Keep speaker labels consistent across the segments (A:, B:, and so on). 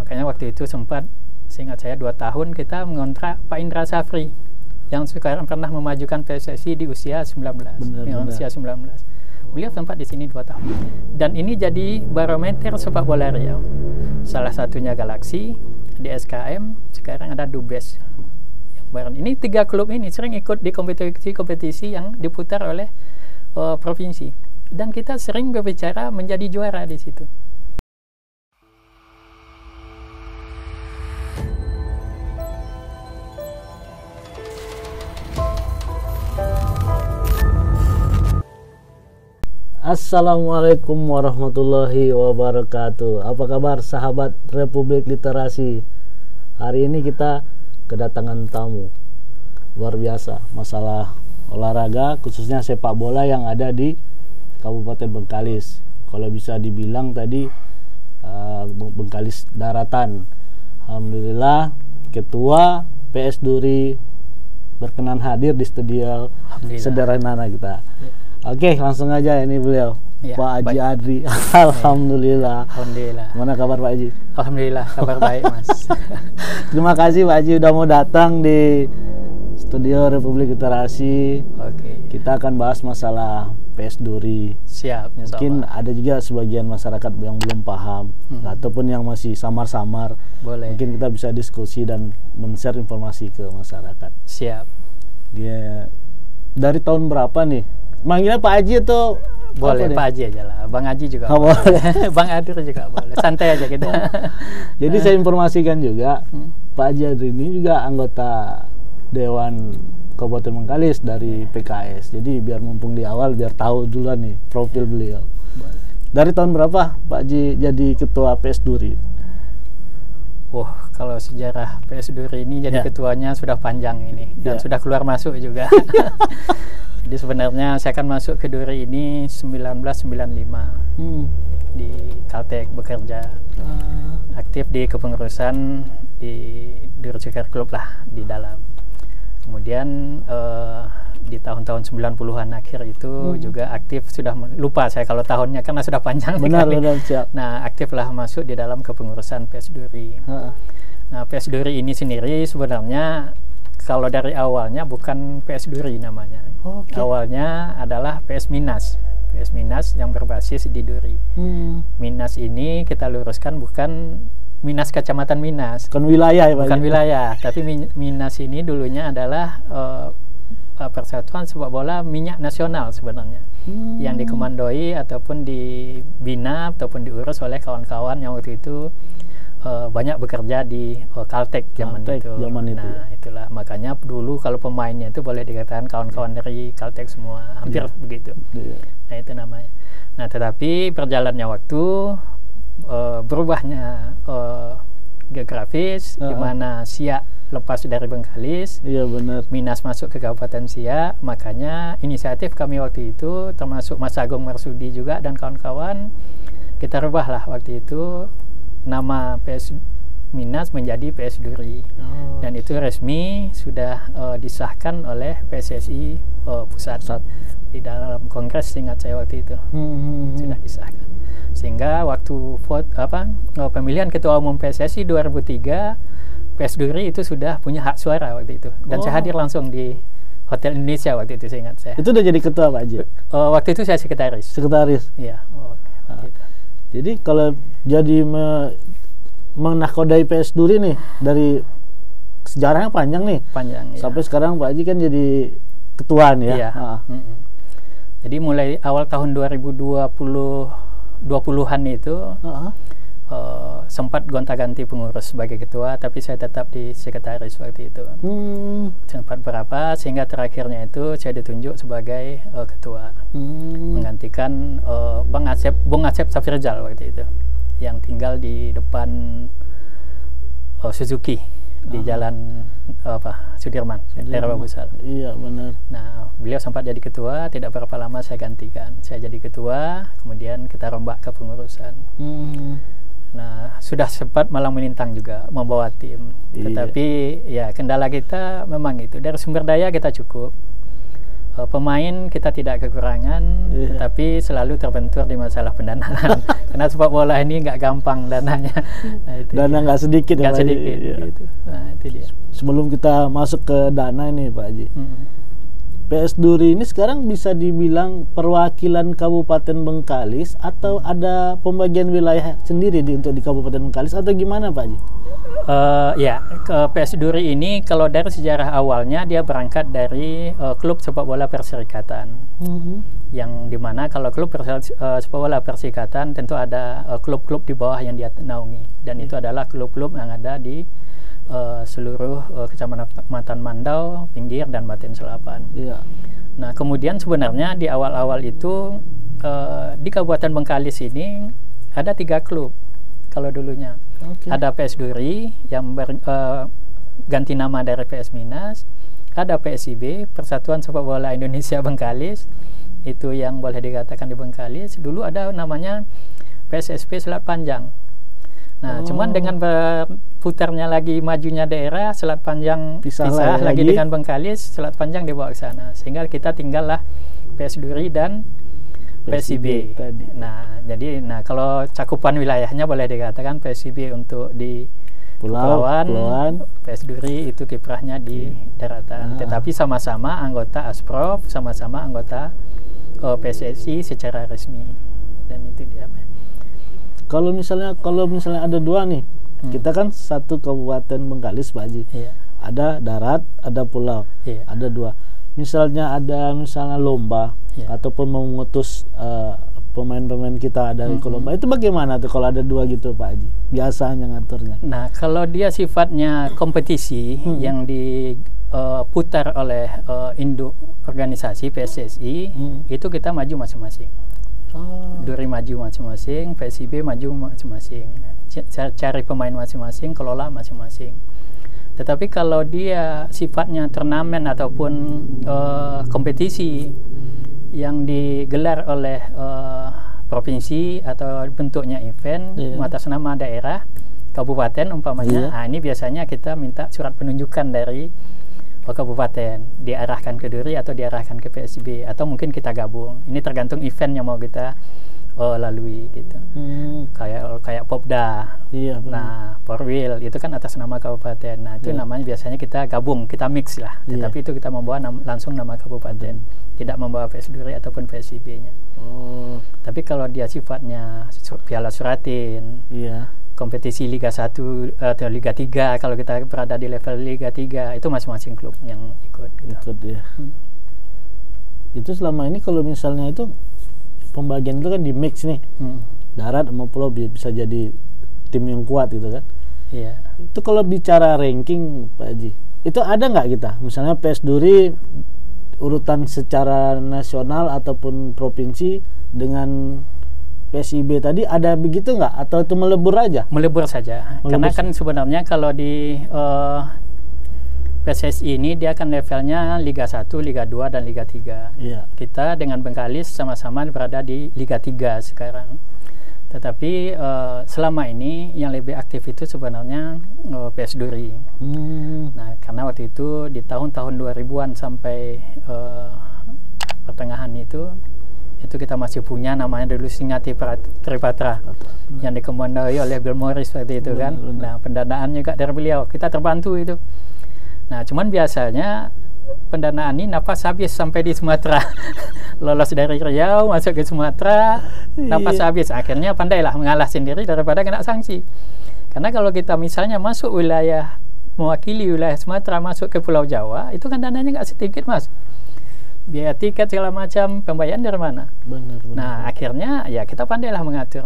A: Makanya waktu itu sempat, seingat saya 2 tahun kita mengontrak Pak Indra Safri yang sekarang pernah memajukan PSSI di usia 19. Usia 19. Beliau sempat di sini 2 tahun. Dan ini jadi barometer sepak bola Riau. Salah satunya Galaxy, di SKM, sekarang ada Dubes. Ini 3 klub ini sering ikut di kompetisi yang diputar oleh provinsi. Dan kita sering berbicara menjadi juara di situ.
B: Assalamualaikum warahmatullahi wabarakatuh. Apa kabar sahabat Republik Literasi? Hari ini kita kedatangan tamu luar biasa masalah olahraga, khususnya sepak bola yang ada di Kabupaten Bengkalis. Kalau bisa dibilang tadi Bengkalis Daratan. Alhamdulillah Ketua PS Duri berkenan hadir di studio sederhana kita. Oke, langsung aja ini beliau, ya, Pak Haji Adri. Alhamdulillah.
A: Alhamdulillah.
B: Mana kabar Pak Haji?
A: Alhamdulillah, kabar baik Mas.
B: Terima kasih Pak Haji udah mau datang di studio Republik Literasi.
A: Oke.
B: Kita akan bahas masalah PS Duri.
A: Siap.
B: Mungkin ada juga sebagian masyarakat yang belum paham, ataupun yang masih samar-samar.
A: Boleh.
B: Mungkin kita bisa diskusi dan men-share informasi ke masyarakat.
A: Siap.
B: Dia dari tahun berapa nih? Manggilnya Pak Haji atau
A: boleh Pak Haji aja lah, Bang Haji juga boleh. Bang Adir juga boleh, santai aja kita.
B: Jadi saya informasikan juga Pak Haji Adri ini juga anggota Dewan Kabupaten Bengkalis dari PKS. Jadi biar mumpung di awal biar tahu dulu nih profil beliau. Dari tahun berapa Pak Haji jadi ketua PS Duri?
A: Kalau sejarah PS Duri ini jadi ketuanya sudah panjang ini dan sudah keluar masuk juga. Jadi sebenarnya saya akan masuk ke Duri ini 1995 di Kaltek bekerja, aktif di kepengurusan di Duri Cikar Club lah di dalam. Kemudian di tahun-tahun 90-an akhir itu juga aktif, sudah lupa saya kalau tahunnya karena sudah panjang.
B: Benar, siap.
A: Nah, aktiflah masuk di dalam kepengurusan PS Duri. Nah, PS Duri ini sendiri sebenarnya kalau dari awalnya bukan PS Duri namanya. Awalnya adalah PS Minas. PS Minas yang berbasis di Duri. Minas ini kita luruskan bukan Minas Kecamatan Minas.
B: Bukan wilayah ya Pak?
A: Bukan wilayah, tapi Minas ini dulunya adalah Persatuan Sepak Bola Minyak Nasional sebenarnya. Yang dikomandoi ataupun dibina ataupun diurus oleh kawan-kawan yang waktu itu banyak bekerja di Kaltek zaman itu. Nah, itulah makanya dulu kalau pemainnya itu boleh dikatakan kawan-kawan dari Kaltek semua, hampir begitu. Nah, itu namanya. Nah, tetapi berjalannya waktu, berubahnya geografis, di mana Siak lepas dari Bengkalis, Minas masuk ke Kabupaten Siak, makanya inisiatif kami waktu itu, termasuk Mas Agung Marsudi juga dan kawan-kawan, kita rubahlah waktu itu nama PS Minas menjadi PS Duri. Dan itu resmi sudah disahkan oleh PSSI pusat di dalam kongres, ingat saya waktu itu sudah disahkan. Sehingga waktu pemilihan ketua umum PSSI 2003, PS Duri itu sudah punya hak suara waktu itu. Dan saya hadir langsung di Hotel Indonesia waktu itu, saya ingat saya.
B: Itu udah jadi ketua Pak Haji?
A: Waktu itu saya sekretaris.
B: Sekretaris?
A: Iya.
B: Jadi kalau jadi menahkodai PS Duri nih, dari sejarahnya panjang nih.
A: Panjang,
B: sampai sekarang Pak Haji kan jadi ketua nih ya.
A: Iya. Jadi mulai awal tahun 2020-an itu sempat gonta-ganti pengurus sebagai ketua, tapi saya tetap di sekretaris waktu itu. Sempat berapa, sehingga terakhirnya itu saya ditunjuk sebagai ketua, menggantikan Bung Asep Safirzal waktu itu, yang tinggal di depan Suzuki di Jalan Sudirman, daerah Babusal.
B: Iya benar.
A: Nah, beliau sempat jadi ketua, tidak berapa lama saya gantikan. Saya jadi ketua, kemudian kita rombak ke pengurusan. Nah, sudah sempat malang melintang juga membawa tim. Tetapi ya kendala kita memang itu, dari sumber daya kita cukup. pemain kita tidak kekurangan, tetapi selalu terbentur di masalah pendanaan. Karena sepak bola ini nggak gampang dananya. Nah,
B: dana nggak sedikit.
A: Nggak sedikit. Gitu. Nah, itu dia.
B: Sebelum kita masuk ke dana ini Pak Haji, PS Duri ini sekarang bisa dibilang perwakilan Kabupaten Bengkalis atau ada pembagian wilayah sendiri untuk di Kabupaten Bengkalis atau gimana Pak Haji?
A: Ya, ke PS Duri ini kalau dari sejarah awalnya dia berangkat dari klub sepak bola Perserikatan, yang dimana kalau klub sepak bola Perserikatan tentu ada klub-klub di bawah yang dia naungi, dan itu adalah klub-klub yang ada di seluruh kecamatan Mandau, Pinggir, dan Baten Selapan. Nah, kemudian sebenarnya di awal-awal itu di Kabupaten Bengkalis ini ada 3 klub kalau dulunya. Ada PS Duri yang ganti nama dari PS Minas, ada PSIB, Persatuan Sepak Bola Indonesia Bengkalis, itu yang boleh dikatakan di Bengkalis. Dulu ada namanya PSSP Selat Panjang. Nah, cuman dengan berputarnya lagi majunya daerah, Selat Panjang pisah lagi dengan Bengkalis, Selat Panjang dibawa ke sana, sehingga kita tinggallah PS Duri dan PSIB tadi. Nah, jadi kalau cakupan wilayahnya boleh dikatakan PSIB untuk di Kepulauan, PS Duri itu kiprahnya di daratan. Tetapi sama-sama anggota Asprof, sama-sama anggota PSSI secara resmi, dan itu dia.
B: Kalau misalnya ada 2 nih, kita kan satu Kabupaten Bengkalis Pak Haji, ada darat, ada pulau, ada 2. Misalnya lomba ataupun mengutus pemain-pemain kita dari lomba, itu bagaimana tuh kalau ada 2 gitu Pak Haji? Biasanya ngaturnya.
A: Nah, kalau dia sifatnya kompetisi yang diputar oleh induk organisasi PSSI, itu kita maju masing-masing. Duri maju masing-masing, PSIB maju masing-masing, cari pemain masing-masing, kelola masing-masing. Tetapi kalau dia sifatnya turnamen ataupun kompetisi yang digelar oleh provinsi atau bentuknya event atas nama daerah, kabupaten umpamanya, ini biasanya kita minta surat penunjukan dari kabupaten, diarahkan ke Duri atau diarahkan ke PSIB, atau mungkin kita gabung. Ini tergantung event yang mau kita lalui gitu. Kayak Popda, nah Porwil itu kan atas nama kabupaten. Nah itu namanya biasanya kita gabung, kita mix lah. Tetapi itu kita membawa langsung nama kabupaten, tidak membawa PS Duri ataupun PSIB-nya. Tapi kalau dia sifatnya Piala Suratin, kompetisi Liga 1 atau Liga 3, kalau kita berada di level Liga 3, itu masing-masing klub yang ikut gitu.
B: Itu selama ini kalau misalnya itu pembagian itu kan di mix nih, darat sama pulau bisa jadi tim yang kuat gitu kan. Itu kalau bicara ranking Pak Haji, itu ada nggak kita misalnya PS Duri urutan secara nasional ataupun provinsi dengan PSIB tadi, ada begitu nggak? Atau itu melebur aja?
A: Melebur saja. Karena kan sebenarnya kalau di PSSI ini dia kan levelnya Liga 1, Liga 2, dan Liga 3. Kita dengan Bengkalis sama-sama berada di Liga 3 sekarang. Tetapi selama ini yang lebih aktif itu sebenarnya PS Duri. Nah, karena waktu itu di tahun-tahun 2000-an sampai pertengahan itu kita masih punya namanya dulu Singati Tripatra yang dikomandoi oleh Bill Morris seperti itu kan. Nah, pendanaan juga dari beliau, kita terbantu itu. Nah, cuman biasanya pendanaan ini napas habis sampai di Sumatera. Lolos dari Riau masuk ke Sumatera, napas habis. Akhirnya pandailah mengalah sendiri daripada kena sanksi. Karena kalau kita misalnya masuk wilayah, mewakili wilayah Sumatera masuk ke Pulau Jawa, itu kan dananya nggak sedikit Mas. Biaya tiket segala macam, pembayaran dari mana? Nah, akhirnya ya kita pandailah mengatur.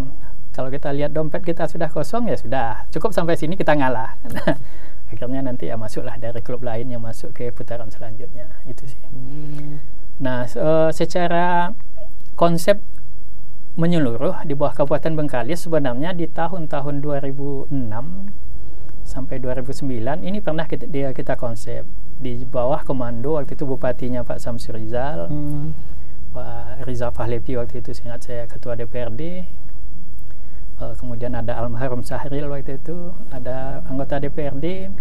A: Kalau kita lihat dompet kita sudah kosong, ya sudah, cukup sampai sini kita ngalah. Nah, akhirnya nanti ya masuklah dari klub lain yang masuk ke putaran selanjutnya, itu sih. Nah, secara konsep menyeluruh di bawah Kabupaten Bengkalis sebenarnya di tahun-tahun 2006 sampai 2009 ini pernah kita konsep di bawah komando waktu itu bupatinya Pak Samsur Rizal, Pak Rizal Fahlevi waktu itu seingat saya ketua DPRD, kemudian ada almarhum Sahril waktu itu, ada anggota DPRD,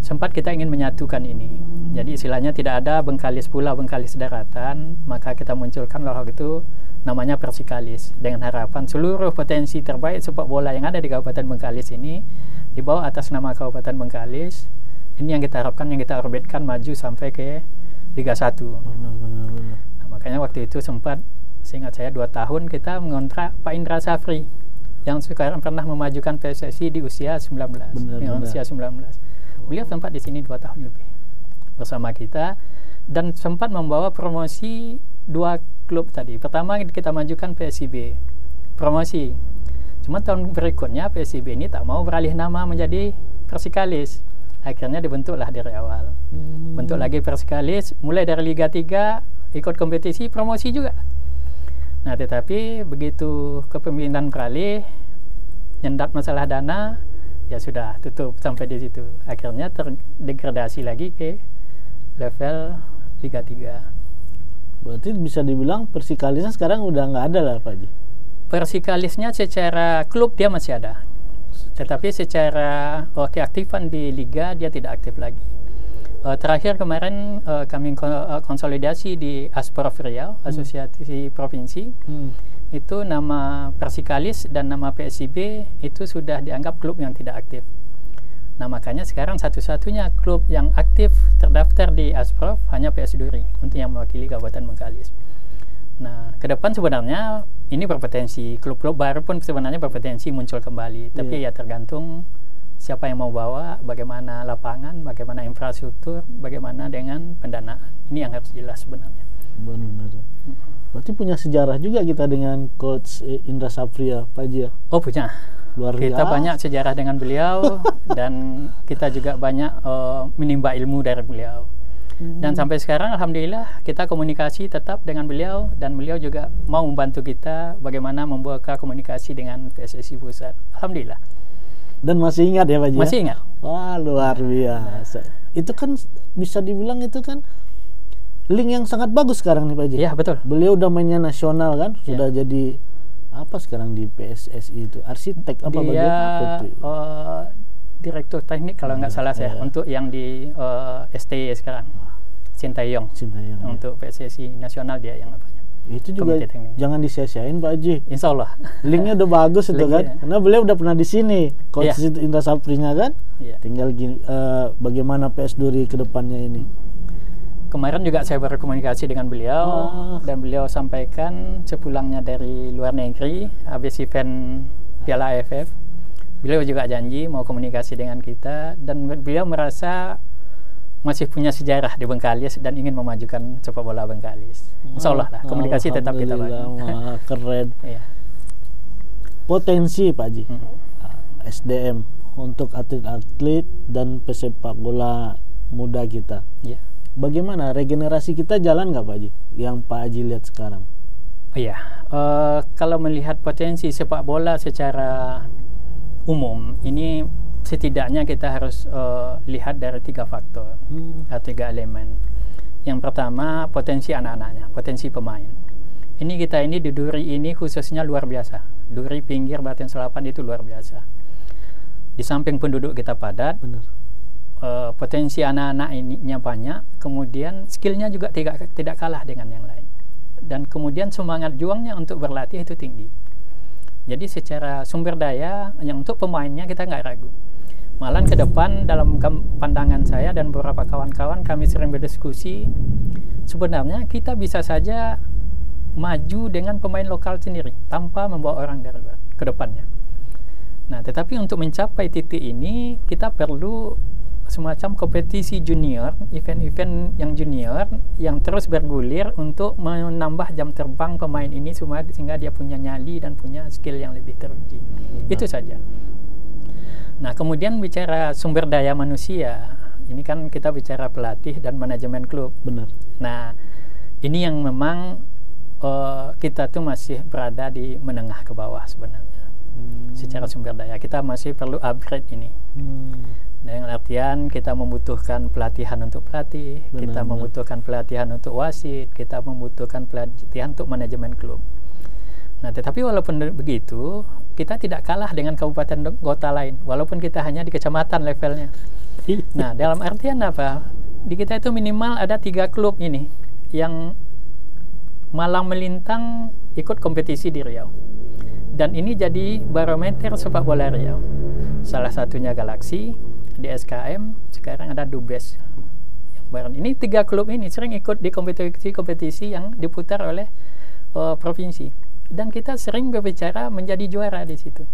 A: sempat kita ingin menyatukan ini. Jadi istilahnya tidak ada Bengkalis pulau, Bengkalis daratan, maka kita munculkan waktu itu namanya Persikalis, dengan harapan seluruh potensi terbaik sepak bola yang ada di Kabupaten Bengkalis ini dibawa atas nama Kabupaten Bengkalis. Ini yang kita harapkan, yang kita orbitkan maju sampai ke Liga 1.
B: Benar.
A: Nah, makanya waktu itu sempat, seingat saya 2 tahun kita mengontrak Pak Indra Safri yang sekarang pernah memajukan PSSI di usia 19. Usia 19. Beliau sempat di sini 2 tahun lebih bersama kita dan sempat membawa promosi 2 klub tadi. Pertama kita majukan PSIB promosi. Cuma tahun berikutnya PSIB ini tak mau beralih nama menjadi Persikalis. Akhirnya dibentuklah dari awal. Bentuk lagi Persikalis, mulai dari Liga 3 ikut kompetisi promosi juga. Nah, tetapi begitu kepemimpinan beralih, nyendat masalah dana, ya sudah tutup sampai di situ. Akhirnya terdegradasi lagi ke level Liga 3.
B: Berarti bisa dibilang Persikalisnya sekarang udah nggak ada lah Pak Haji?
A: Persikalisnya secara klub dia masih ada, tetapi secara keaktifan di liga dia tidak aktif lagi. Terakhir kemarin kami konsolidasi di Asprof Riau, Asosiasi Provinsi. Itu nama Persikalis dan nama PSIB itu sudah dianggap klub yang tidak aktif. Nah, makanya sekarang satu-satunya klub yang aktif terdaftar di Asprof hanya PS Duri untuk yang mewakili Kabupaten Bengkalis. Nah, ke depan sebenarnya ini berpotensi, klub-klub baru pun sebenarnya berpotensi muncul kembali, tapi ya tergantung siapa yang mau bawa, bagaimana lapangan, bagaimana infrastruktur, bagaimana dengan pendanaan. Ini yang harus jelas sebenarnya.
B: Benar. Berarti punya sejarah juga kita dengan Coach Indra Safri ya Pak Haji ya?
A: Oh, punya. Kita banyak sejarah dengan beliau dan kita juga banyak menimba ilmu dari beliau. Dan sampai sekarang alhamdulillah kita komunikasi tetap dengan beliau dan beliau juga mau membantu kita bagaimana membuka komunikasi dengan PSSI Pusat. Alhamdulillah.
B: Dan masih ingat ya Pak Haji?
A: Masih ingat.
B: Wah, luar biasa. Itu kan bisa dibilang itu kan link yang sangat bagus sekarang nih Pak Haji.
A: Iya, betul.
B: Beliau udah mainnya nasional kan, sudah jadi apa sekarang di PSSI itu? Arsitek apa bagian?
A: Direktur teknik kalau nggak salah saya, untuk yang di STY sekarang. Sintayong. Untuk PSSI nasional dia yang apanya.
B: Itu juga jangan disia-siain Pak Haji.
A: Insya Allah.
B: Linknya udah bagus itu kan, karena beliau udah pernah di sini, Coach Indra Safrinya kan. Tinggal bagaimana PS Duri ke depannya ini.
A: Kemarin juga saya berkomunikasi dengan beliau dan beliau sampaikan sepulangnya dari luar negeri habis event Piala AFF, beliau juga janji mau komunikasi dengan kita dan beliau merasa masih punya sejarah di Bengkalis dan ingin memajukan sepak bola Bengkalis. Insya Allah lah komunikasi tetap kita bangun.
B: Keren. Potensi Pak Haji, SDM untuk atlet-atlet dan pesepak bola muda kita. Bagaimana regenerasi kita jalan nggak Pak Haji? Yang Pak Haji lihat sekarang?
A: Kalau melihat potensi sepak bola secara umum, ini setidaknya kita harus lihat dari 3 faktor atau 3 elemen. Yang pertama potensi anak-anaknya, potensi pemain. Ini kita ini di Duri ini khususnya luar biasa. Duri pinggir Batin Selapan itu luar biasa. Di samping penduduk kita padat. Benar. Potensi anak-anak ininya banyak, kemudian skillnya juga tidak kalah dengan yang lain, dan kemudian semangat juangnya untuk berlatih itu tinggi. Jadi secara sumber daya yang untuk pemainnya kita nggak ragu. Malah ke depan dalam pandangan saya dan beberapa kawan-kawan kami sering berdiskusi, sebenarnya kita bisa saja maju dengan pemain lokal sendiri tanpa membawa orang dari luar ke depannya. Nah, tetapi untuk mencapai titik ini kita perlu semacam kompetisi junior, event-event yang junior yang terus bergulir untuk menambah jam terbang pemain ini sehingga dia punya nyali dan punya skill yang lebih teruji. Itu saja. Nah, kemudian bicara sumber daya manusia, ini kan kita bicara pelatih dan manajemen klub.
B: Benar.
A: Nah, ini yang memang kita tuh masih berada di menengah ke bawah sebenarnya. Secara sumber daya kita masih perlu upgrade ini. Dengan artian kita membutuhkan pelatihan untuk pelatih, kita membutuhkan pelatihan untuk wasit, kita membutuhkan pelatihan untuk manajemen klub. Nah, tetapi walaupun begitu, kita tidak kalah dengan kabupaten kota lain, walaupun kita hanya di kecamatan levelnya. Nah, dalam artian apa? Di kita itu minimal ada 3 klub ini yang malang melintang ikut kompetisi di Riau. Dan ini jadi barometer sepak bola Riau. Salah satunya Galaxy, di SKM, sekarang ada Dubes. Yang baru ini 3 klub ini sering ikut di kompetisi yang diputar oleh provinsi. Dan kita sering berbicara menjadi juara di situ.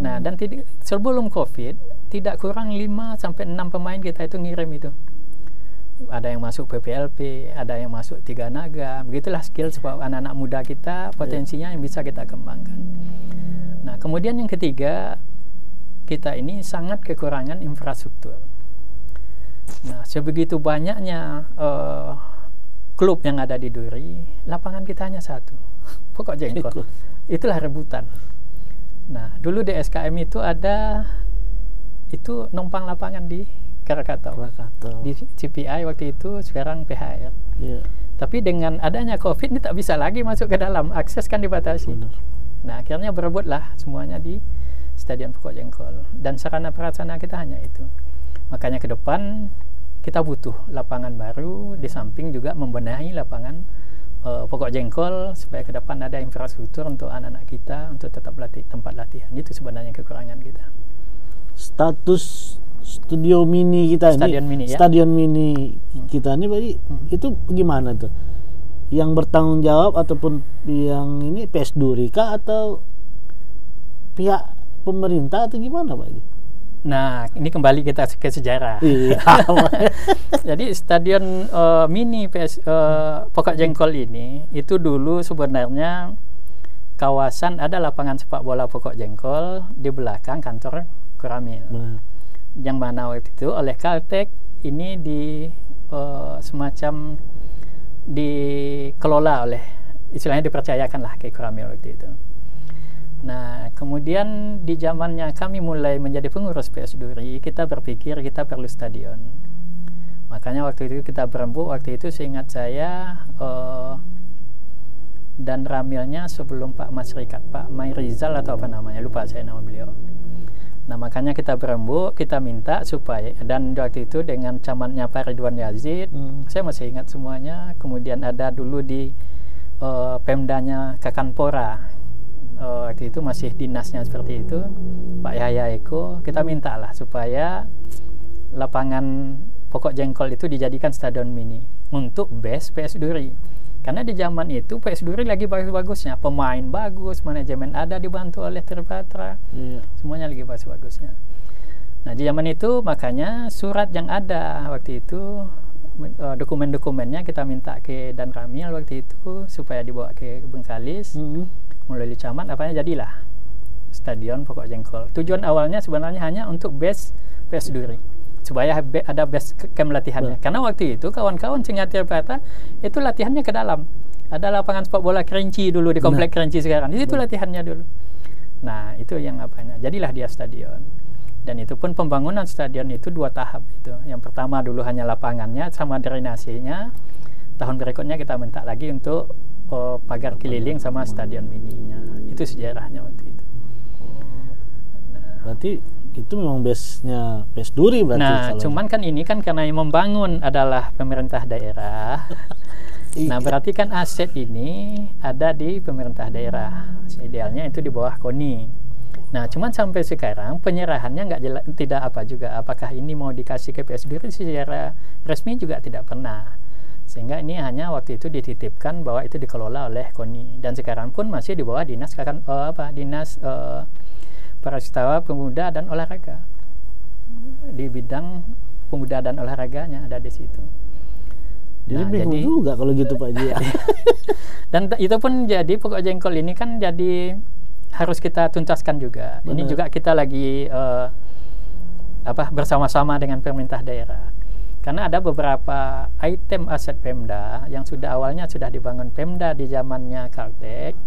A: Nah, dan sebelum COVID tidak kurang 5 sampai 6 pemain kita itu ngirim itu. Ada yang masuk PPLP, ada yang masuk Tiga Naga. Begitulah skill sebab anak-anak muda kita potensinya yang bisa kita kembangkan. Nah, kemudian yang ketiga, kita ini sangat kekurangan infrastruktur. Nah, sebegitu banyaknya klub yang ada di Duri, lapangan kita hanya 1, Pokok Jengkol. Itulah rebutan. Nah, dulu di SKM itu ada itu numpang lapangan di Krakatau. Di CPI waktu itu, sekarang PHR. Tapi dengan adanya COVID ini tak bisa lagi masuk ke dalam, akses kan dibatasi. Benar. Nah, akhirnya berebutlah semuanya di Stadion Pokok Jengkol. Dan sarana prasarana kita hanya itu. Makanya ke depan kita butuh lapangan baru, di samping juga membenahi lapangan Pokok Jengkol supaya ke depan ada infrastruktur untuk anak-anak kita untuk tetap tempat latihan. Itu sebenarnya kekurangan kita.
B: Status studio mini kita stadion mini kita ini Pak, itu gimana tuh? Yang bertanggung jawab ataupun yang ini PS Duri kah atau pihak pemerintah atau gimana Pak?
A: Nah, ini kembali kita ke sejarah. Jadi stadion mini Pokok Jengkol ini itu dulu sebenarnya kawasan ada lapangan sepak bola Pokok Jengkol di belakang kantor Koramil. Yang mana waktu itu oleh Caltech ini semacam dikelola oleh, istilahnya dipercayakan lah ke Koramil waktu itu. Nah, kemudian di zamannya kami mulai menjadi pengurus PS Duri, kita berpikir kita perlu stadion. Makanya waktu itu kita berembuk, waktu itu seingat saya dan ramilnya sebelum Pak Masrikat, Pak Mayrizal atau apa namanya, lupa saya nama beliau. Nah, makanya kita berembuk, kita minta supaya, dan waktu itu dengan camatnya Pak Ridwan Yazid, saya masih ingat semuanya. Kemudian ada dulu di Pemdanya Kakanpora, waktu itu masih dinasnya seperti itu, Pak Yahya Eko. Kita minta lah supaya lapangan Pokok Jengkol itu dijadikan stadion mini untuk base PS Duri. Karena di zaman itu PS Duri lagi bagus-bagusnya, pemain bagus, manajemen ada dibantu oleh Tripatra, semuanya lagi bagus-bagusnya. Nah, di zaman itu makanya surat yang ada waktu itu, dokumen-dokumennya kita minta ke Dan Ramil waktu itu supaya dibawa ke Bengkalis, mulai camat, apanya jadilah Stadion Pokok Jengkol. Tujuan awalnya sebenarnya hanya untuk base PS Duri, supaya ada base camp latihannya. Karena waktu itu kawan-kawan Singatir Prata itu latihannya ke dalam. Ada lapangan sepak bola Kerinci dulu di komplek Kerinci sekarang. Di situ latihannya dulu. Nah, itu yang apanya. Jadilah dia stadion. Dan itu pun pembangunan stadion itu 2 tahap itu. Yang pertama dulu hanya lapangannya sama drainasenya. Tahun berikutnya kita minta lagi untuk pagar keliling sama stadion mininya. Itu sejarahnya waktu itu.
B: Berarti itu memang base-nya PS Duri berarti.
A: Nah, cuman kan ini kan karena yang membangun adalah pemerintah daerah. Nah, berarti kan aset ini ada di pemerintah daerah. Idealnya itu di bawah KONI. Nah, cuman sampai sekarang penyerahannya nggak jelas, tidak apa juga. Apakah ini mau dikasih ke PS Duri secara resmi juga tidak pernah. Sehingga ini hanya waktu itu dititipkan bahwa itu dikelola oleh KONI. Dan sekarang pun masih di bawah dinas Prastawa Pemuda dan Olahraga, di bidang pemuda dan olahraganya ada di situ.
B: Jadi bingung juga kalau gitu Pak Ji.
A: Dan itu pun jadi Pokok Jengkol ini kan jadi harus kita tuntaskan juga. Benar. Ini juga kita lagi bersama-sama dengan pemerintah daerah. Karena ada beberapa item aset Pemda yang awalnya sudah dibangun Pemda di zamannya Caltech.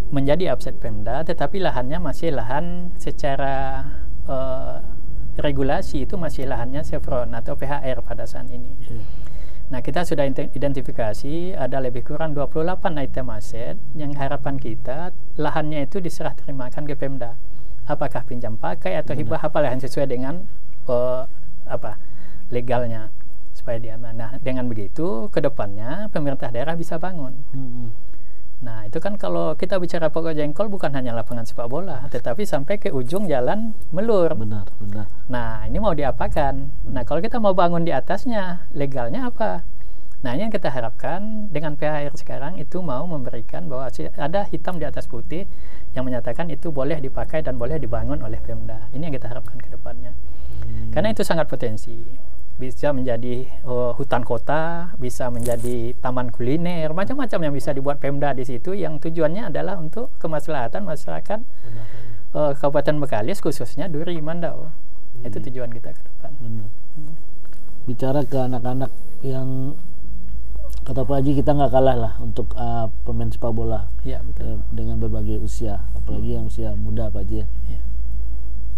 A: Menjadi aset Pemda, tetapi lahannya masih lahan secara regulasi itu masih lahannya Chevron atau PHR pada saat ini. Nah, kita sudah identifikasi ada lebih kurang 28 item aset yang harapan kita lahannya itu diserah terimakan ke Pemda apakah pinjam pakai atau hibah, apalah yang sesuai dengan legalnya supaya diaman. Nah, dengan begitu ke depannya pemerintah daerah bisa bangun. Nah, itu kan kalau kita bicara pokok jengkol bukan hanya lapangan sepak bola, tetapi sampai ke ujung jalan Melur.
B: Benar.
A: Nah, ini mau diapakan? Nah, kalau kita mau bangun di atasnya, legalnya apa? Nah, ini yang kita harapkan dengan PHR sekarang itu mau memberikan bahwa ada hitam di atas putih yang menyatakan itu boleh dipakai dan boleh dibangun oleh Pemda. Ini yang kita harapkan ke depannya. Karena itu sangat potensi. Bisa menjadi hutan kota, bisa menjadi taman kuliner, macam-macam yang bisa dibuat Pemda di situ yang tujuannya adalah untuk kemaslahatan masyarakat Kabupaten Bekalis, khususnya Duri Mandau. Itu tujuan kita ke depan.
B: Bicara ke anak-anak yang kata Pak Haji, kita nggak kalah lah untuk pemain sepak bola.
A: Ya, betul.
B: Dengan berbagai usia, apalagi yang usia muda Pak Haji. Ya.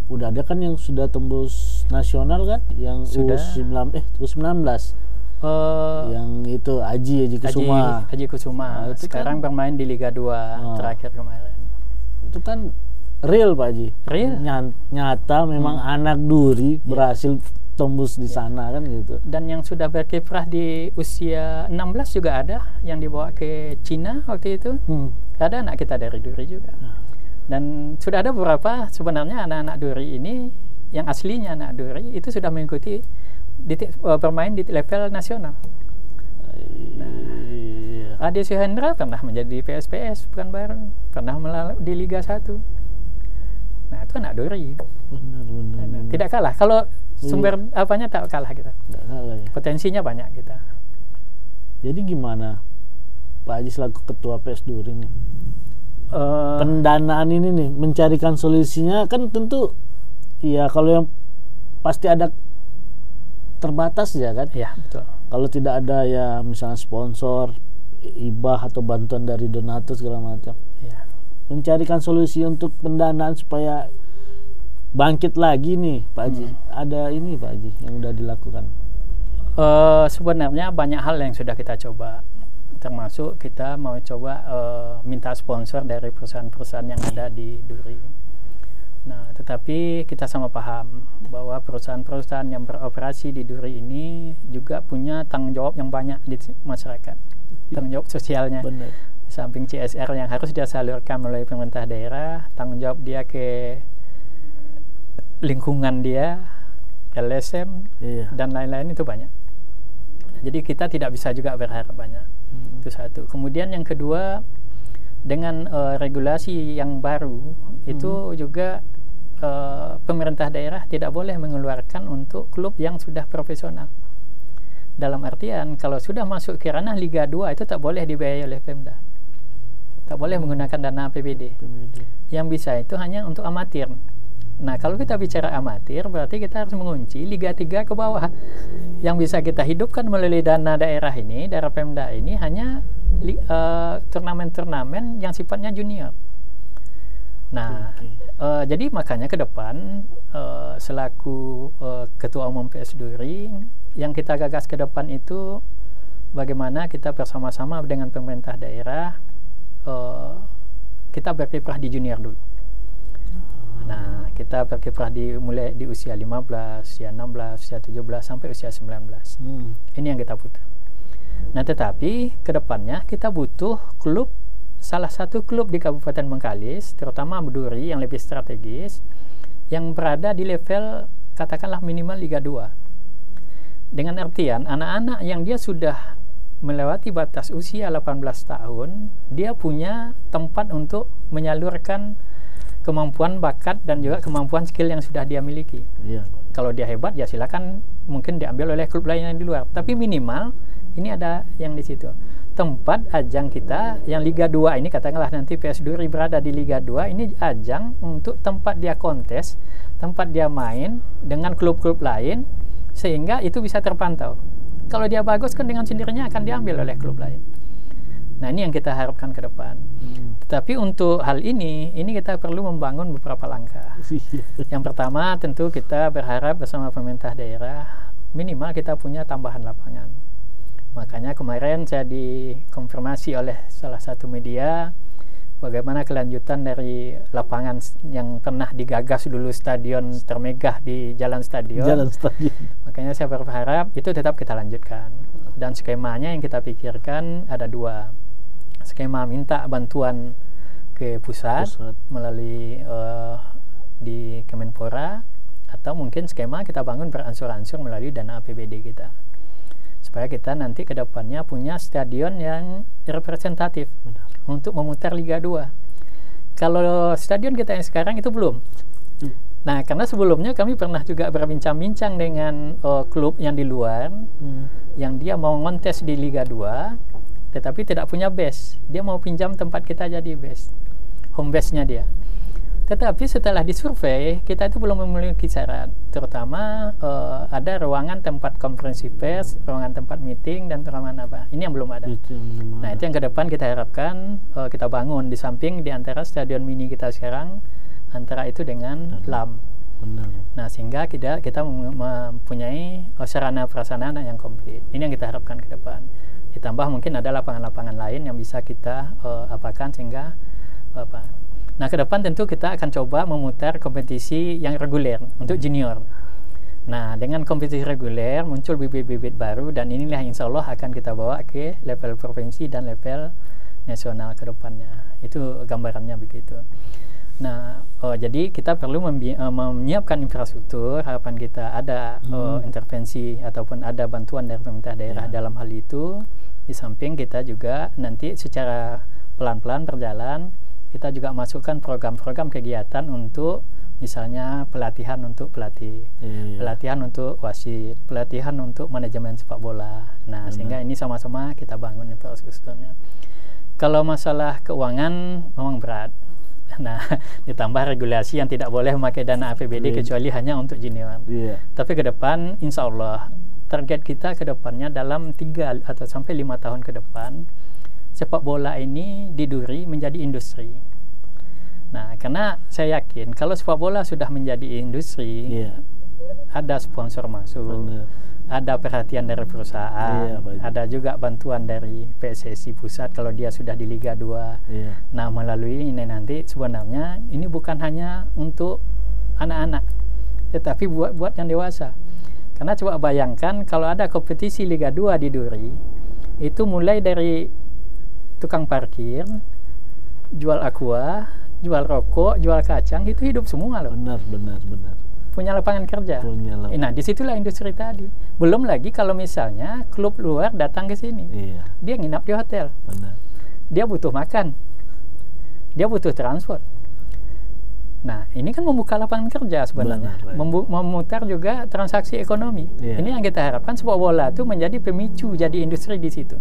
B: Udah ada kan yang sudah tembus nasional kan, yang U19 yang itu Haji Kusuma.
A: Haji Kusuma. Sekarang kan bermain di Liga 2 terakhir kemarin. Itu
B: kan real Pak Haji.
A: Real.
B: Nyata memang anak Duri berhasil tembus di sana kan gitu.
A: Dan yang sudah berkiprah di usia 16 juga ada yang dibawa ke Cina waktu itu. Ada anak kita dari Duri juga. Dan sudah ada beberapa sebenarnya anak-anak Duri ini yang aslinya anak Duri itu sudah mengikuti bermain di level nasional. Ade Suhendra pernah menjadi PSPS Pekanbaru, pernah di Liga 1. Nah, itu anak Duri. Benar. Tidak kalah. Kalau sumber apanya tak kalah kita.
B: Tidak kalah ya.
A: Potensinya banyak kita.
B: Jadi gimana Pak Haji selaku ketua PS Duri nih? Pendanaan ini nih, mencarikan solusinya kan tentu ya, kalau yang pasti ada terbatas ya kan.
A: Iya, betul.
B: Kalau tidak ada ya misalnya sponsor, hibah atau bantuan dari donatur segala macam.
A: Iya.
B: Mencarikan solusi untuk pendanaan supaya bangkit lagi nih Pak Haji. Ada ini Pak Haji yang udah dilakukan.
A: Sebenarnya banyak hal yang sudah kita coba. Termasuk kita mau coba minta sponsor dari perusahaan-perusahaan yang ada di Duri. Nah, tetapi kita sama paham bahwa perusahaan-perusahaan yang beroperasi di Duri ini juga punya tanggung jawab yang banyak di masyarakat. Tanggung jawab sosialnya.
B: Benar.
A: Di samping CSR yang harus dia salurkan melalui pemerintah daerah, tanggung jawab dia ke lingkungan dia, LSM, dan lain-lain itu banyak. Jadi kita tidak bisa juga berharap banyak. Itu satu. Kemudian yang kedua, dengan regulasi yang baru itu juga pemerintah daerah tidak boleh mengeluarkan untuk klub yang sudah profesional. Dalam artian kalau sudah masuk ke ranah Liga 2 itu tak boleh dibiayai oleh Pemda. Tak boleh menggunakan dana APBD. Yang bisa itu hanya untuk amatir. Nah, kalau kita bicara amatir, berarti kita harus mengunci Liga 3 ke bawah. Yang bisa kita hidupkan melalui dana daerah ini, daerah Pemda ini, hanya turnamen-turnamen yang sifatnya junior. Nah, jadi makanya ke depan, selaku Ketua Umum PS Duri, yang kita gagas ke depan itu, bagaimana kita bersama-sama dengan pemerintah daerah, kita berkiprah di junior dulu. Nah, kita berkiprah mulai di usia 15, usia 16, usia 17, sampai usia 19. Ini yang kita butuh. Nah, tetapi ke depannya kita butuh klub, salah satu klub di Kabupaten Bengkalis, terutama Duri yang lebih strategis, yang berada di level katakanlah minimal Liga 2. Dengan artian anak-anak yang dia sudah melewati batas usia 18 tahun, dia punya tempat untuk menyalurkan kemampuan, bakat, dan juga kemampuan skill yang sudah dia miliki. Kalau dia hebat, ya silakan mungkin diambil oleh klub lain yang di luar. Tapi minimal ini ada yang di situ. Tempat ajang kita yang Liga 2 ini, katakanlah nanti PS Duri berada di Liga 2, ini ajang untuk tempat dia kontes, tempat dia main dengan klub-klub lain, sehingga itu bisa terpantau. Kalau dia bagus kan dengan sendirinya akan diambil oleh klub lain. Nah, ini yang kita harapkan ke depan. Tetapi untuk hal ini kita perlu membangun beberapa langkah. Yang pertama tentu kita berharap bersama pemerintah daerah minimal kita punya tambahan lapangan. Makanya kemarin saya dikonfirmasi oleh salah satu media bagaimana kelanjutan dari lapangan yang pernah digagas dulu stadion termegah di Jalan Stadion. Makanya saya berharap itu tetap kita lanjutkan. Dan skemanya yang kita pikirkan ada 2. Skema minta bantuan ke pusat. Melalui di Kemenpora, atau mungkin skema kita bangun beransur-ansur melalui dana APBD kita, supaya kita nanti ke depannya punya stadion yang representatif untuk memutar Liga 2. Kalau stadion kita yang sekarang itu belum. Nah, karena sebelumnya kami pernah juga berbincang-bincang dengan klub yang di luar, yang dia mau ngontes di Liga 2, tetapi tidak punya base. Dia mau pinjam tempat kita jadi base, home base-nya dia. Tetapi setelah disurvei, kita itu belum memiliki syarat, terutama ada ruangan tempat konferensi pers, ruangan tempat meeting, dan ruangan apa. Ini yang belum ada. Nah, itu yang ke depan kita harapkan kita bangun di samping di antara stadion mini kita sekarang, antara itu dengan LAM. Nah, sehingga kita mempunyai sarana prasarana yang komplit. Ini yang kita harapkan ke depan. Ditambah mungkin ada lapangan-lapangan lain yang bisa kita apakan sehingga Nah, ke depan tentu kita akan coba memutar kompetisi yang reguler untuk junior. Nah, dengan kompetisi reguler muncul bibit-bibit baru, dan inilah yang insya Allah akan kita bawa ke level provinsi dan level nasional ke depannya. Itu gambarannya begitu. Nah, jadi kita perlu menyiapkan infrastruktur. Harapan kita ada intervensi ataupun ada bantuan dari pemerintah daerah dalam hal itu. Di samping kita juga nanti secara pelan-pelan berjalan, kita juga masukkan program-program kegiatan untuk misalnya pelatihan untuk pelatih, pelatihan untuk wasit, pelatihan untuk manajemen sepak bola. Nah, sehingga ini sama-sama kita bangun infrastrukturnya. Kalau masalah keuangan memang berat. Nah, ditambah regulasi yang tidak boleh memakai dana APBD kecuali hanya untuk junior. Tapi ke depan, insya Allah, target kita ke depannya dalam 3 atau sampai 5 tahun ke depan, sepak bola ini di Duri menjadi industri. Nah, karena saya yakin kalau sepak bola sudah menjadi industri, ada sponsor masuk, ada perhatian dari perusahaan, ada juga bantuan dari PSSI pusat kalau dia sudah di Liga 2. Nah, melalui ini nanti sebenarnya ini bukan hanya untuk anak-anak, tetapi buat yang dewasa. Karena coba bayangkan kalau ada kompetisi Liga 2 di Duri, itu mulai dari tukang parkir, jual aqua, jual rokok, jual kacang, itu hidup semua loh.
B: Benar.
A: Punya lapangan kerja. Nah, disitulah industri tadi. Belum lagi kalau misalnya klub luar datang ke sini, dia nginap di hotel. Dia butuh makan, dia butuh transport. Nah, ini kan membuka lapangan kerja sebenarnya, memutar juga transaksi ekonomi. Ini yang kita harapkan sepak bola itu menjadi pemicu jadi industri di situ,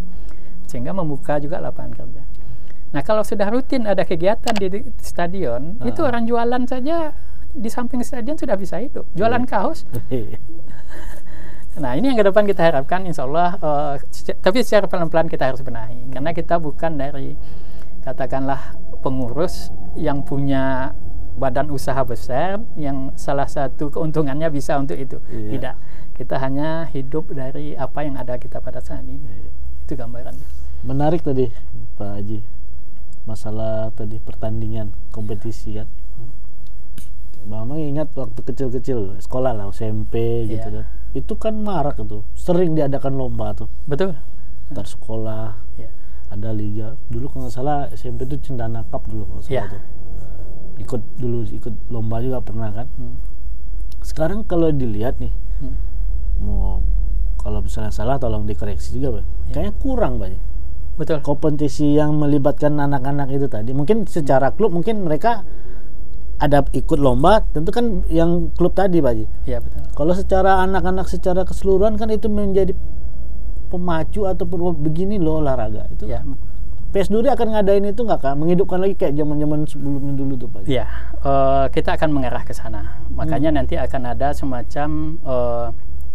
A: sehingga membuka juga lapangan kerja. Nah, kalau sudah rutin ada kegiatan di stadion, itu orang jualan saja di samping stadion sudah bisa hidup, jualan kaos. Nah, ini yang ke depan kita harapkan, insya Allah. Tapi secara pelan-pelan kita harus benahi, karena kita bukan dari katakanlah pengurus yang punya badan usaha besar yang salah satu keuntungannya bisa untuk itu. Tidak, kita hanya hidup dari apa yang ada kita pada saat ini. Itu gambarannya.
B: Menarik tadi Pak Haji, masalah tadi pertandingan kompetisi kan. Memang ingat waktu kecil-kecil sekolah lah, SMP gitu kan. Itu kan marak itu, sering diadakan lomba tuh.
A: Betul.
B: Antar sekolah, ada liga. Dulu kalau nggak salah SMP itu Cendana Cup dulu kalau salah tuh. Ikut lomba juga pernah kan. Sekarang kalau dilihat nih, mau kalau misalnya salah tolong dikoreksi juga Pak. Kayaknya kurang Pak.
A: Betul.
B: Kompetisi yang melibatkan anak-anak itu tadi, mungkin secara klub mungkin mereka ada ikut lomba, tentu kan yang klub tadi Pak Haji.
A: Iya, betul.
B: Kalau secara anak-anak secara keseluruhan kan itu menjadi pemacu ataupun begini loh olahraga itu. PS Duri akan ngadain itu nggak Kak? Menghidupkan lagi kayak zaman-zaman sebelumnya dulu tuh Pak Haji.
A: Iya, kita akan mengarah ke sana. Makanya nanti akan ada semacam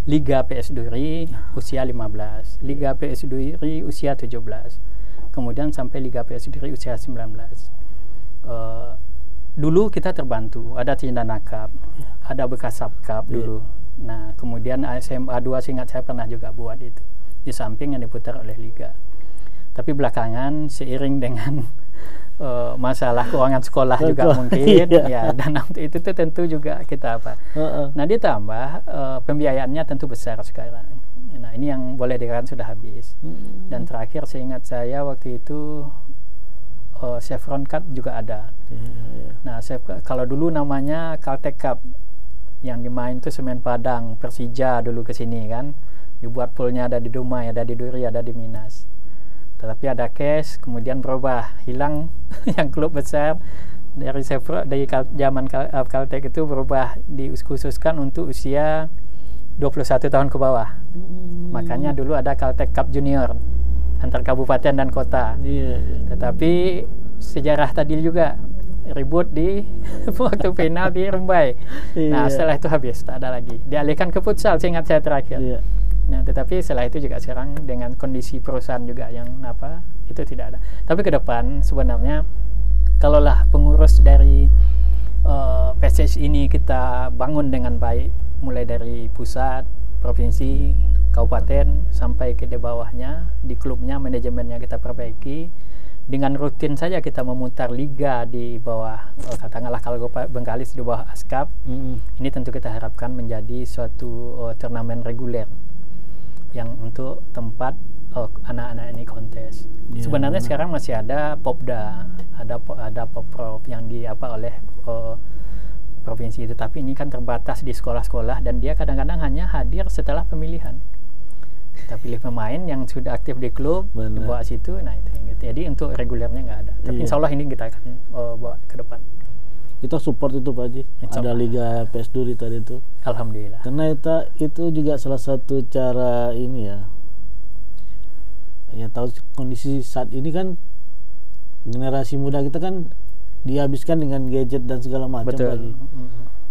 A: Liga PS Duri usia 15, Liga PS Duri usia 17, kemudian sampai Liga PS Duri usia 19. Dulu kita terbantu, ada Cendana Cup, ada Bekasap Cup dulu. Nah, kemudian SMA 2 seingat saya pernah juga buat itu, di samping yang diputar oleh Liga. Tapi belakangan seiring dengan masalah keuangan sekolah juga mungkin ya, dan untuk itu tuh tentu juga kita apa. Nah ditambah pembiayaannya tentu besar sekarang. Nah ini yang boleh dikatakan sudah habis. Dan terakhir seingat saya waktu itu Chevron Cup juga ada. Nah kalau dulu namanya Caltech Cup, yang dimain tuh Semen Padang, Persija dulu ke sini kan, dibuat poolnya ada di Dumai, ada di Duri, ada di Minas. Tetapi ada cash, kemudian berubah, hilang yang klub besar dari zaman Caltech itu berubah, dikhususkan untuk usia 21 tahun ke bawah. Makanya dulu ada Caltech Cup Junior antar kabupaten dan kota. Tetapi sejarah tadi juga ribut di waktu final di Rumbai. Nah setelah itu habis, tak ada lagi. Dialihkan ke futsal, seingat saya terakhir. Nah, tetapi setelah itu juga sekarang dengan kondisi perusahaan juga yang itu tidak ada. Tapi ke depan sebenarnya kalaulah pengurus dari PSSI ini kita bangun dengan baik, mulai dari pusat, provinsi, kabupaten sampai ke di bawahnya, di klubnya, manajemennya kita perbaiki. Dengan rutin saja kita memutar liga di bawah katakanlah kalau Bengkalis di bawah ASKAP. Ini tentu kita harapkan menjadi suatu turnamen reguler yang untuk tempat anak-anak ini kontes. Sebenarnya sekarang masih ada Popda, ada Poprov yang oleh provinsi itu, tapi ini kan terbatas di sekolah-sekolah dan dia kadang-kadang hanya hadir setelah pemilihan. Kita pilih pemain yang sudah aktif di klub, dibawa situ, nah itu yang gitu. Jadi untuk regulernya nggak ada. Tapi insya Allah ini kita akan bawa ke depan.
B: Kita support itu Pak Haji. Ada Liga PS Duri tadi itu.
A: Alhamdulillah.
B: Karena itu juga salah satu cara ini ya. Ya tahu kondisi saat ini kan generasi muda kita kan dihabiskan dengan gadget dan segala macam Pak Haji.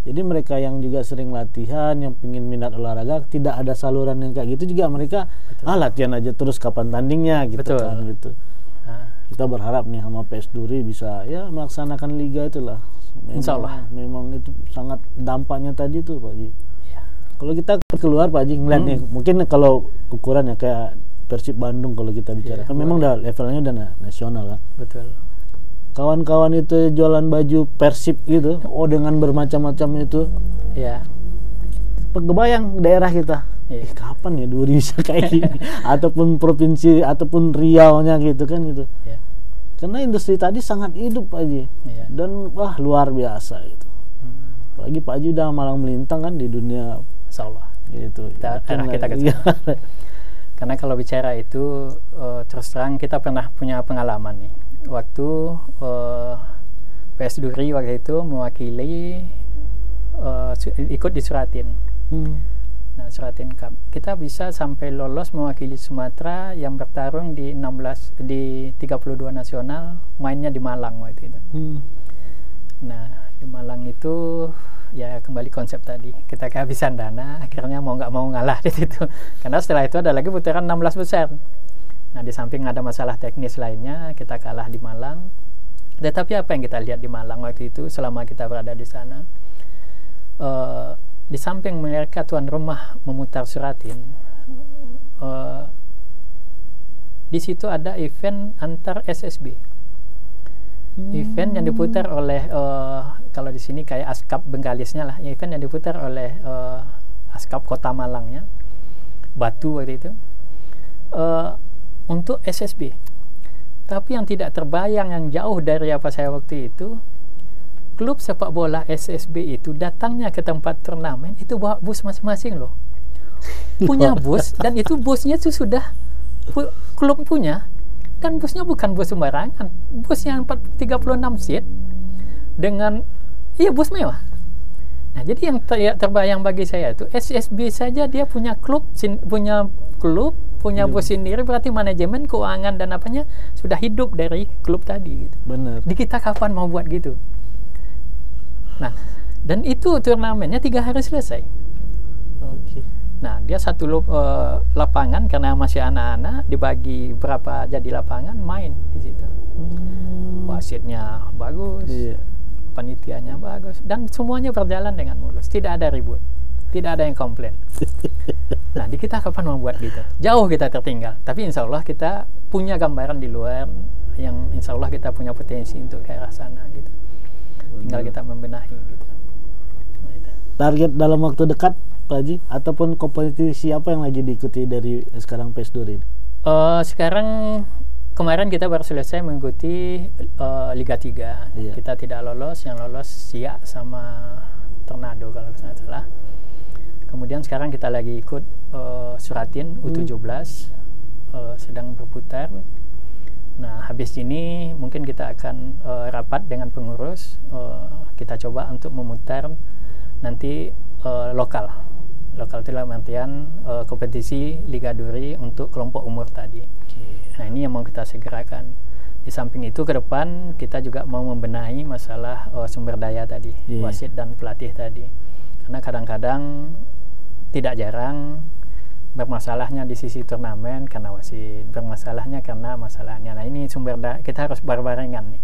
B: Jadi mereka yang juga sering latihan, yang pingin minat olahraga, tidak ada saluran yang kayak gitu juga mereka latihan aja terus kapan tandingnya gitu kan gitu. Kita berharap nih sama PS Duri bisa ya melaksanakan liga itulah.
A: Insya Allah.
B: Memang itu sangat dampaknya tadi tuh Pak Haji. Kalau kita keluar Pak Haji ngeliat nih, mungkin kalau ukuran ya kayak Persib Bandung kalau kita bicara, kan memang udah levelnya udah nasional lah.
A: Betul.
B: Kawan-kawan itu jualan baju Persib gitu, dengan bermacam-macam itu.
A: Iya.
B: Kebayang daerah kita. Kapan ya Duri bisa kayak gini? Ataupun provinsi ataupun Riau-nya gitu kan gitu. Karena industri tadi sangat hidup Pak Haji. Dan wah luar biasa gitu. Apalagi Pak Haji udah malang melintang kan di dunia.
A: Insyaallah.
B: Gitu.
A: Kita Karena kalau bicara itu terus terang kita pernah punya pengalaman nih. Waktu PS Duri waktu itu mewakili ikut di Suratin. Nah, Suratin Cup. Kita bisa sampai lolos mewakili Sumatera yang bertarung di 32 nasional, mainnya di Malang waktu itu. Nah, di Malang itu ya kembali konsep tadi. Kita kehabisan dana, akhirnya mau nggak mau ngalah di situ. Karena setelah itu ada lagi putaran 16 besar. Nah, di samping ada masalah teknis lainnya, kita kalah di Malang. Tetapi apa yang kita lihat di Malang waktu itu selama kita berada di sana? Di samping mereka tuan rumah memutar Suratin, di situ ada event antar SSB. Event yang diputar oleh kalau di sini kayak ASKAP Bengkalisnya lah, event yang diputar oleh ASKAP Kota Malangnya, Batu waktu itu, untuk SSB. Tapi yang tidak terbayang, yang jauh dari apa saya waktu itu, klub sepak bola SSB itu datangnya ke tempat turnamen itu bawa bus masing-masing loh. Punya bus, dan itu busnya itu sudah klub punya. Dan busnya bukan bus sembarangan, bus yang 36 seat dengan bus mewah. Nah, jadi yang terbayang bagi saya itu SSB saja dia punya klub, punya bus sendiri, berarti manajemen keuangan dan apanya sudah hidup dari klub tadi gitu.
B: Benar.
A: Di kita kapan mau buat gitu? Nah, dan itu turnamennya 3 hari selesai.
B: Oke.
A: Nah, dia satu lapangan karena masih anak-anak, dibagi berapa jadi lapangan, main di situ. Wasitnya bagus, panitianya bagus, dan semuanya berjalan dengan mulus, tidak ada ribut. tidak ada yang komplain. Nah, di kita kapan membuat gitu? Jauh kita tertinggal. Tapi insya Allah kita punya gambaran di luar yang insya Allah kita punya potensi untuk ke arah sana gitu. Tinggal kita membenahi gitu. Nah, itu.
B: Target dalam waktu dekat, Pak Haji, ataupun kompetisi apa yang lagi diikuti dari sekarang PES-DUR ini?
A: Sekarang kemarin kita baru selesai mengikuti Liga 3. Iya. Kita tidak lolos, yang lolos Siak sama Tornado kalau saya salah. Kemudian sekarang kita lagi ikut Suratin U17 sedang berputar. Nah, habis ini mungkin kita akan rapat dengan pengurus. Kita coba untuk memutar nanti lokal. Lokal itu dalam artian kompetisi Liga Duri untuk kelompok umur tadi. Nah, ini yang mau kita segerakan. Di samping itu ke depan kita juga mau membenahi masalah sumber daya tadi, wasit dan pelatih tadi. Karena kadang-kadang tidak jarang bermasalahnya di sisi turnamen karena wasit, bermasalahnya karena masalahnya. Nah, ini sumber daya kita harus bareng-barengan nih.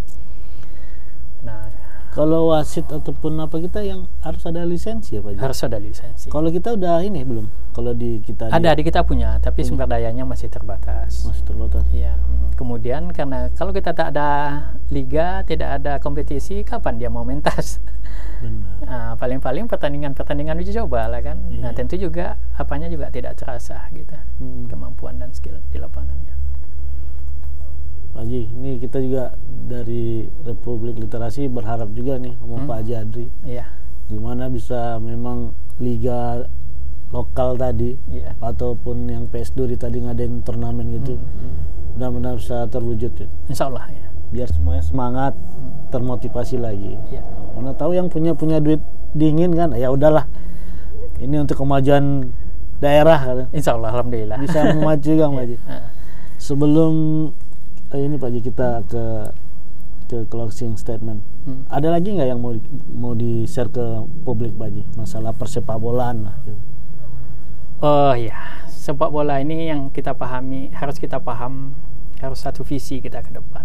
A: Nah,
B: kalau wasit ataupun apa kita yang harus ada lisensi ya Pak?
A: Harus ada lisensi.
B: Kalau kita udah ini belum? Kalau di kita
A: ada di kita punya, tapi sumber dayanya masih terbatas.
B: Masih terbatas.
A: Iya. Kemudian karena kalau kita tak ada liga, tidak ada kompetisi, kapan dia mau mentas?
B: Benar.
A: Nah, paling-paling pertandingan uji coba lah kan. Nah, tentu juga apanya juga tidak terasa gitu. Kemampuan dan skill di lapangannya.
B: Pak Haji, ini kita juga dari Republik Literasi berharap juga nih sama Pak Haji Adri.
A: Iya.
B: Gimana bisa memang liga lokal tadi ataupun yang PES-DUR tadi ngadain turnamen gitu. Benar-benar bisa terwujud ya.
A: Insya Allah ya.
B: Biar semuanya semangat, termotivasi lagi.
A: Ya.
B: Mana tahu yang punya duit dingin kan, ya udahlah. Ini untuk kemajuan daerah kan.
A: Insya Allah, alhamdulillah.
B: Bisa memacu kan Pak Haji. Sebelum ini Pak Haji kita ke closing statement. Ada lagi nggak yang mau di-share ke publik Pak Haji? Masalah persepak bolaan lah gitu.
A: Oh iya, sepak bola ini yang kita pahami, harus kita paham, harus satu visi kita ke depan.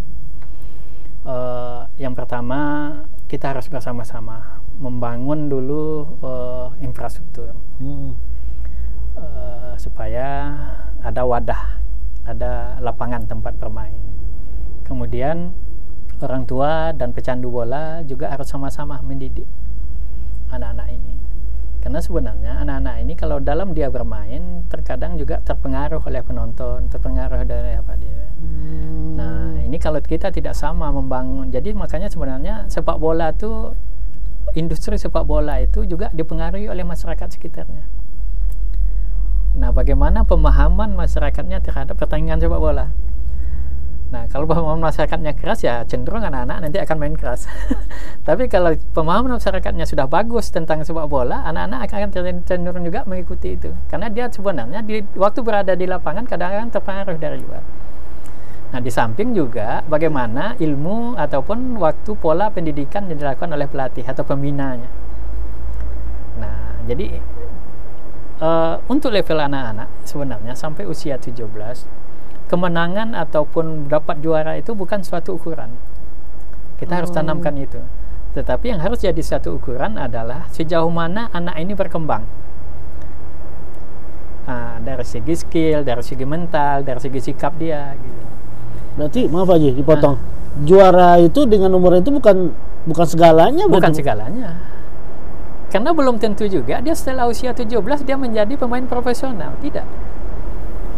A: Yang pertama, kita harus bersama-sama membangun dulu infrastruktur supaya ada wadah, ada lapangan tempat bermain. Kemudian orang tua dan pecandu bola juga harus sama-sama mendidik anak-anak ini. Karena sebenarnya anak-anak ini kalau dalam dia bermain terkadang juga terpengaruh oleh penonton, terpengaruh dari apa dia. Nah, ini kalau kita tidak sama membangun, jadi makanya sebenarnya sepak bola itu, industri sepak bola itu juga dipengaruhi oleh masyarakat sekitarnya. Nah, bagaimana pemahaman masyarakatnya terhadap pertandingan sepak bola? Nah, kalau pemahaman masyarakatnya keras ya cenderung anak-anak nanti akan main keras. Tapi kalau pemahaman masyarakatnya sudah bagus tentang sepak bola, anak-anak akan cenderung juga mengikuti itu. Karena dia sebenarnya waktu berada di lapangan kadang-kadang terpengaruh dari luar. Nah, di samping juga bagaimana ilmu ataupun waktu pola pendidikan yang dilakukan oleh pelatih atau pembinanya. Nah, jadi untuk level anak-anak sebenarnya sampai usia 17, kemenangan ataupun dapat juara itu bukan suatu ukuran. Kita harus tanamkan itu. Tetapi yang harus jadi satu ukuran adalah sejauh mana anak ini berkembang. Dari segi skill, dari segi mental, dari segi sikap dia. Gitu.
B: Berarti maaf aja dipotong. Juara itu dengan umur itu bukan segalanya.
A: Bukan segalanya. Karena belum tentu juga dia setelah usia 17 dia menjadi pemain profesional. Tidak.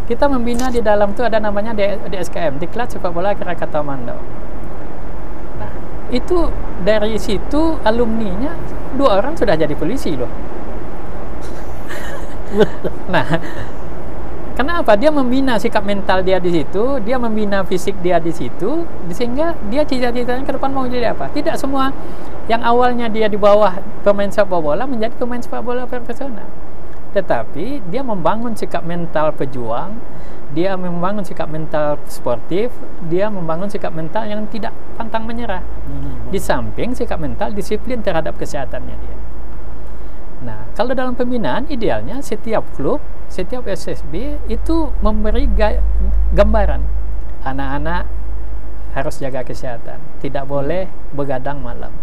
A: Kita membina di dalam itu ada namanya DSKM, Diklat Sepak Bola Krakatau Mandau. Nah, itu dari situ alumninya 2 orang sudah jadi polisi loh. Nah, kenapa? Dia membina sikap mental dia di situ, dia membina fisik dia di situ, sehingga dia cita-citanya ke depan mau jadi apa? Tidak semua yang awalnya dia di bawah pemain sepak bola menjadi pemain sepak bola profesional. Tetapi dia membangun sikap mental pejuang, dia membangun sikap mental sportif, dia membangun sikap mental yang tidak pantang menyerah. Di samping sikap mental disiplin terhadap kesehatannya dia. Nah, kalau dalam pembinaan idealnya setiap klub, setiap SSB itu memberi gambaran anak-anak harus jaga kesehatan, tidak boleh begadang malam.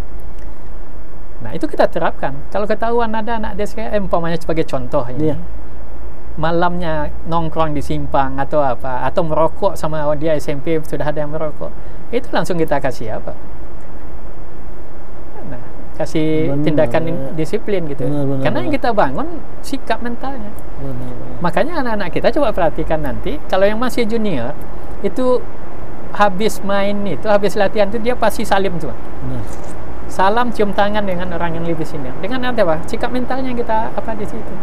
A: Nah, itu kita terapkan. Kalau ketahuan ada anak DSKM, umpamanya sebagai contoh ini, malamnya nongkrong di simpang atau apa, atau merokok sama dia SMP sudah ada yang merokok, itu langsung kita kasih apa? Nah, kasih tindakan disiplin gitu. Karena yang kita bangun sikap mentalnya. Makanya anak-anak kita coba perhatikan nanti, kalau yang masih junior itu habis main itu, habis latihan itu dia pasti salim tuh. Salam, cium tangan dengan orang yang lebih senior. Dengan apa? Sikap mentalnya kita apa di situ.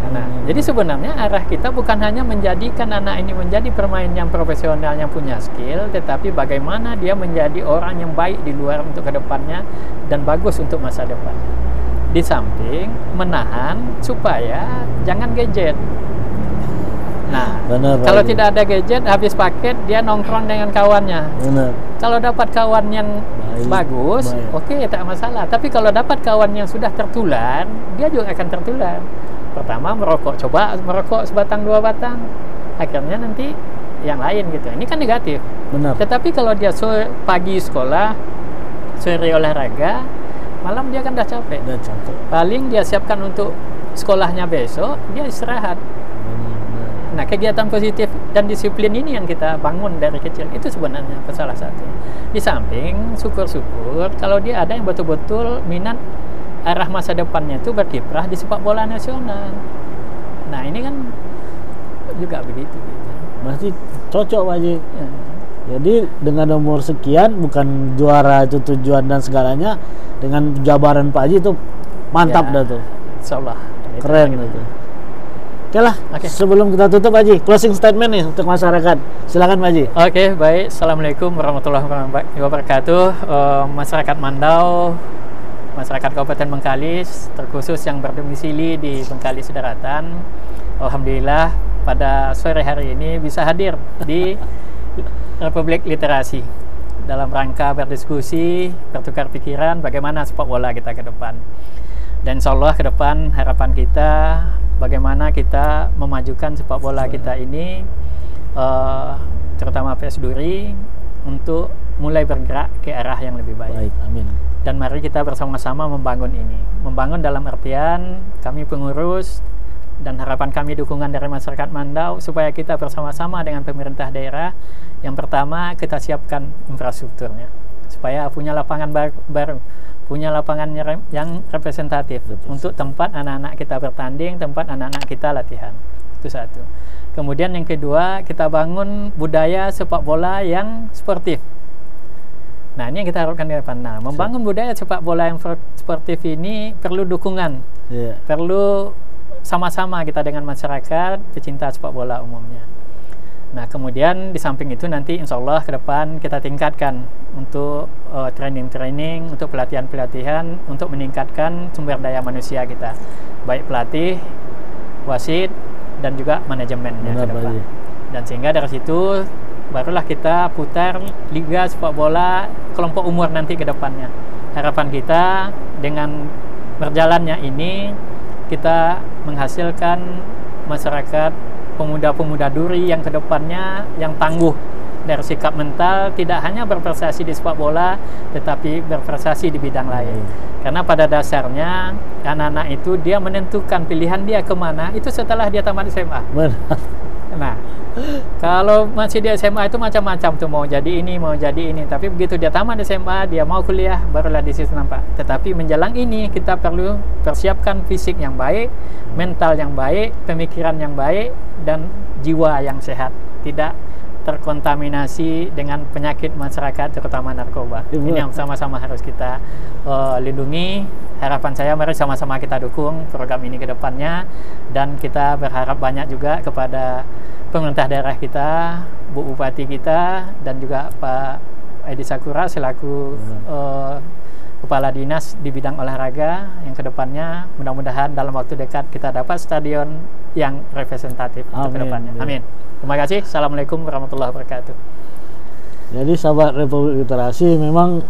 A: Nah, jadi sebenarnya arah kita bukan hanya menjadikan anak ini menjadi pemain yang profesional yang punya skill, tetapi bagaimana dia menjadi orang yang baik di luar untuk kedepannya dan bagus untuk masa depan. Di samping menahan supaya jangan gadget. Nah, kalau tidak ada gadget, habis paket dia nongkrong dengan kawannya. Kalau dapat kawan yang bagus, oke, tak masalah. Tapi kalau dapat kawan yang sudah tertular, dia juga akan tertular. Pertama merokok, coba merokok sebatang dua batang, akhirnya nanti yang lain gitu. Ini kan negatif. Tetapi kalau dia pagi sekolah, sore olahraga, malam dia kan dah capek. Paling dia siapkan untuk sekolahnya besok, dia istirahat. Nah, kegiatan positif dan disiplin ini yang kita bangun dari kecil, itu sebenarnya salah satu. Di samping syukur-syukur kalau dia ada yang betul-betul minat arah masa depannya itu berkiprah di sepak bola nasional. Nah, ini kan juga begitu.
B: Masih cocok, Pak Haji. Jadi dengan umur sekian, bukan juara itu tujuan dan segalanya, dengan jabaran Pak Haji itu mantap dah tuh.
A: Insyaallah.
B: Keren itu. Oke lah, sebelum kita tutup Pak Haji, closing statement nih untuk masyarakat. Silakan Pak Haji.
A: Oke, baik. Assalamualaikum warahmatullahi wabarakatuh. Masyarakat Mandau, masyarakat Kabupaten Bengkalis, terkhusus yang berdomisili di Bengkalis Daratan. Alhamdulillah pada sore hari ini bisa hadir di Republik Literasi dalam rangka berdiskusi, bertukar pikiran bagaimana sepak bola kita ke depan. Dan insya Allah ke depan harapan kita bagaimana kita memajukan sepak bola kita ini, terutama PS Duri, untuk mulai bergerak ke arah yang lebih baik.
B: Baik, amin.
A: Dan mari kita bersama-sama membangun ini. Membangun dalam artian kami pengurus dan harapan kami dukungan dari masyarakat Mandau supaya kita bersama-sama dengan pemerintah daerah. Yang pertama, kita siapkan infrastrukturnya supaya punya lapangan baru, punya lapangan yang representatif untuk tempat anak-anak kita bertanding, tempat anak-anak kita latihan. Itu satu. Kemudian yang kedua, kita bangun budaya sepak bola yang sportif. Nah, ini yang kita harapkan ke depan. Nah, membangun budaya sepak bola yang sportif ini perlu dukungan. Perlu sama-sama kita dengan masyarakat, pecinta sepak bola umumnya. Nah, kemudian di samping itu nanti insya Allah ke depan kita tingkatkan untuk training-training, untuk pelatihan-pelatihan, untuk meningkatkan sumber daya manusia kita, baik pelatih, wasit, dan juga manajemennya ke depan. Dan sehingga dari situ barulah kita putar liga sepak bola kelompok umur nanti ke depannya. Harapan kita dengan berjalannya ini kita menghasilkan masyarakat pemuda-pemuda Duri yang kedepannya yang tangguh dari sikap mental, tidak hanya berprestasi di sepak bola tetapi berprestasi di bidang lain. Karena pada dasarnya anak-anak itu dia menentukan pilihan dia kemana itu setelah dia tamat SMA. Nah, kalau masih di SMA itu macam-macam tuh, mau jadi ini, mau jadi ini. Tapi begitu dia tamat SMA, dia mau kuliah, barulah di situ nampak. Tetapi menjelang ini kita perlu persiapkan fisik yang baik, mental yang baik, pemikiran yang baik, dan jiwa yang sehat, tidak terkontaminasi dengan penyakit masyarakat terutama narkoba. Ini yang sama-sama harus kita lindungi. Harapan saya mari sama-sama kita dukung program ini ke depannya, dan kita berharap banyak juga kepada pemerintah daerah kita, Bu Bupati kita, dan juga Pak Edi Sakura selaku Kepala Dinas di bidang olahraga yang kedepannya mudah-mudahan dalam waktu dekat kita dapat stadion yang representatif untuk kedepannya. Amin. Terima kasih. Assalamualaikum warahmatullahi wabarakatuh.
B: Jadi sahabat Republik Literasi, memang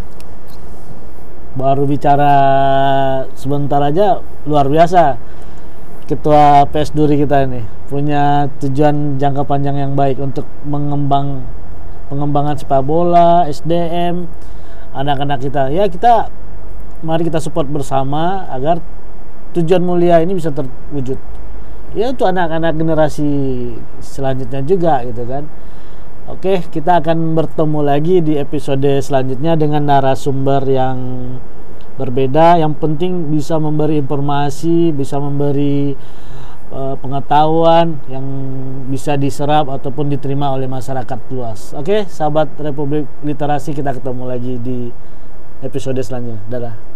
B: baru bicara sebentar aja luar biasa. Ketua PS Duri kita ini punya tujuan jangka panjang yang baik untuk pengembangan sepak bola, SDM, anak-anak kita. Ya, kita mari kita support bersama agar tujuan mulia ini bisa terwujud. Ya untuk anak-anak generasi selanjutnya juga gitu kan. Oke, kita akan bertemu lagi di episode selanjutnya dengan narasumber yang berbeda. Yang penting bisa memberi informasi, bisa memberi pengetahuan yang bisa diserap ataupun diterima oleh masyarakat luas. Oke, sahabat Republik Literasi, kita ketemu lagi di episode selanjutnya. Dadah.